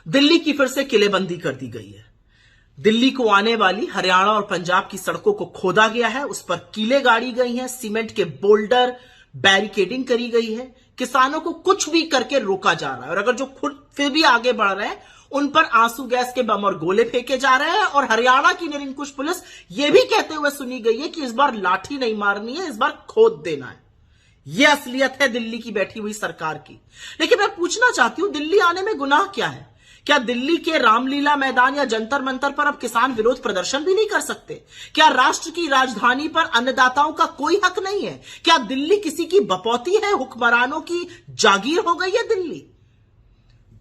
दिल्ली की फिर से किलेबंदी कर दी गई है। दिल्ली को आने वाली हरियाणा और पंजाब की सड़कों को खोदा गया है, उस पर कीले गाड़ी गई हैं, सीमेंट के बोल्डर बैरिकेडिंग करी गई है। किसानों को कुछ भी करके रोका जा रहा है और अगर जो खुद फिर भी आगे बढ़ रहे हैं उन पर आंसू गैस के बम और गोले फेंके जा रहे हैं। और हरियाणा की निरंकुश पुलिस यह भी कहते हुए सुनी गई है कि इस बार लाठी नहीं मारनी है, इस बार खोद देना है। यह असलियत है दिल्ली की बैठी हुई सरकार की। लेकिन मैं पूछना चाहती हूं, दिल्ली आने में गुनाह क्या है? क्या दिल्ली के रामलीला मैदान या जंतर मंतर पर अब किसान विरोध प्रदर्शन भी नहीं कर सकते? क्या राष्ट्र की राजधानी पर अन्नदाताओं का कोई हक नहीं है? क्या दिल्ली किसी की बपौती है? हुक्मरानों की जागीर हो गई है दिल्ली?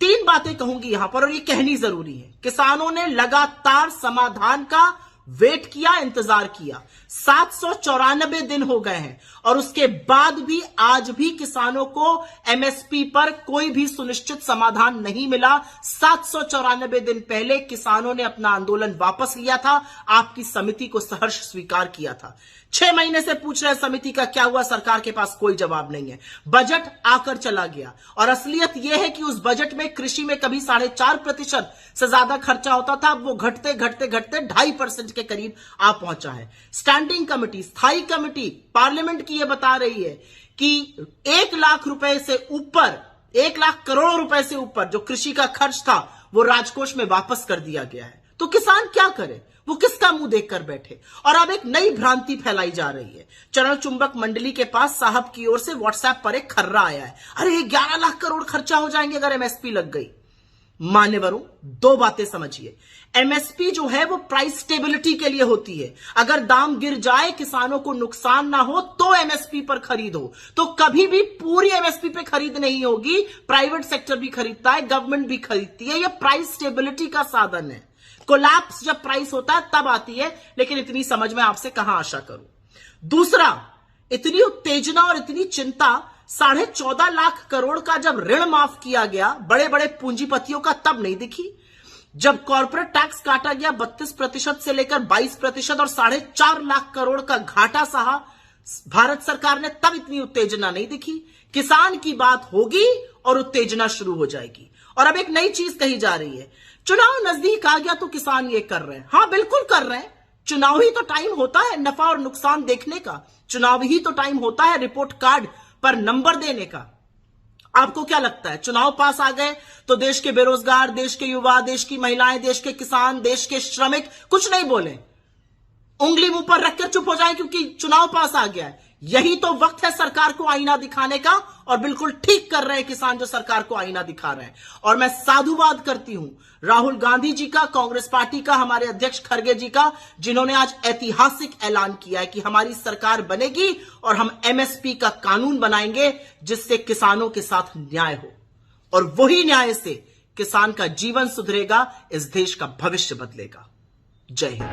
तीन बातें कहूंगी यहां पर और ये कहनी जरूरी है। किसानों ने लगातार समाधान का वेट किया, इंतजार किया। 794 दिन हो गए हैं और उसके बाद भी आज भी किसानों को एमएसपी पर कोई भी सुनिश्चित समाधान नहीं मिला। 794 दिन पहले किसानों ने अपना आंदोलन वापस लिया था, आपकी समिति को सहर्ष स्वीकार किया था। 6 महीने से पूछ रहे समिति का क्या हुआ, सरकार के पास कोई जवाब नहीं है। बजट आकर चला गया और असलियत यह है कि उस बजट में कृषि में कभी 4.5% से ज्यादा खर्चा होता था, अब वो घटते घटते घटते 2.5% के करीब आ पहुंचा है। स्टैंडिंग कमेटी, स्थायी कमेटी पार्लियामेंट की यह बता रही है कि 1 लाख रुपए से ऊपर, 1 लाख करोड़ रुपए से ऊपर जो कृषि का खर्च था वो राजकोष में वापस कर दिया गया है। तो किसान क्या करे? वो किसका मुंह देखकर बैठे? और अब एक नई भ्रांति फैलाई जा रही है। चरण चुंबक मंडली के पास साहब की ओर से व्हाट्सएप पर एक खर्रा आया है, अरे 11 लाख करोड़ खर्चा हो जाएंगे अगर एमएसपी लग गई। मान्यवरों, दो बातें समझिए। एमएसपी जो है वो प्राइस स्टेबिलिटी के लिए होती है। अगर दाम गिर जाए, किसानों को नुकसान ना हो तो एमएसपी पर खरीद हो। तो कभी भी पूरी एमएसपी पे खरीद नहीं होगी। प्राइवेट सेक्टर भी खरीदता है, गवर्नमेंट भी खरीदती है। यह प्राइस स्टेबिलिटी का साधन है। कोलैप्स जब प्राइस होता है तब आती है, लेकिन इतनी समझ में आपसे कहां आशा करूं। दूसरा, इतनी उत्तेजना और इतनी चिंता 14.5 लाख करोड़ का जब ऋण माफ किया गया बड़े बड़े पूंजीपतियों का, तब नहीं दिखी। जब कॉर्पोरेट टैक्स काटा गया 32% से लेकर 22% और 4.5 लाख करोड़ का घाटा सहा भारत सरकार ने, तब इतनी उत्तेजना नहीं दिखी। किसान की बात होगी और उत्तेजना शुरू हो जाएगी। और अब एक नई चीज कही जा रही है, चुनाव नजदीक आ गया तो किसान ये कर रहे हैं। हां, बिल्कुल कर रहे हैं। चुनाव ही तो टाइम होता है नफा और नुकसान देखने का। चुनाव ही तो टाइम होता है रिपोर्ट कार्ड पर नंबर देने का। आपको क्या लगता है चुनाव पास आ गए तो देश के बेरोजगार, देश के युवा, देश की महिलाएं, देश के किसान, देश के श्रमिक कुछ नहीं बोले, उंगली मुंह पर रखकर चुप हो जाए क्योंकि चुनाव पास आ गया है? यही तो वक्त है सरकार को आईना दिखाने का और बिल्कुल ठीक कर रहे हैं किसान जो सरकार को आईना दिखा रहे हैं। और मैं साधुवाद करती हूं राहुल गांधी जी का, कांग्रेस पार्टी का, हमारे अध्यक्ष खड़गे जी का, जिन्होंने आज ऐतिहासिक ऐलान किया है कि हमारी सरकार बनेगी और हम एमएसपी का कानून बनाएंगे जिससे किसानों के साथ न्याय हो। और वही न्याय से किसान का जीवन सुधरेगा, इस देश का भविष्य बदलेगा। जय Hind.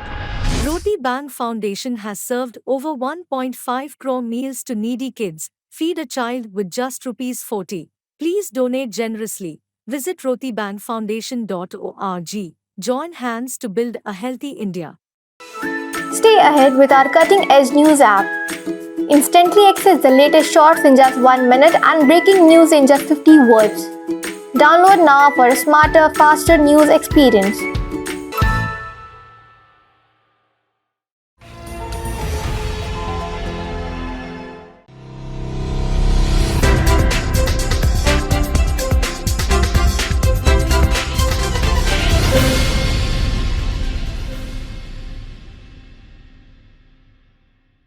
Roti Bank Foundation has served over 1.5 crore meals to needy kids. Feed a child with just ₹40. Please donate generously. Visit rotibankfoundation.org. Join hands to build a healthy India. Stay ahead with our cutting-edge news app. Instantly access the latest shorts in just 1 minute and breaking news in just 50 words. Download now for a smarter, faster news experience.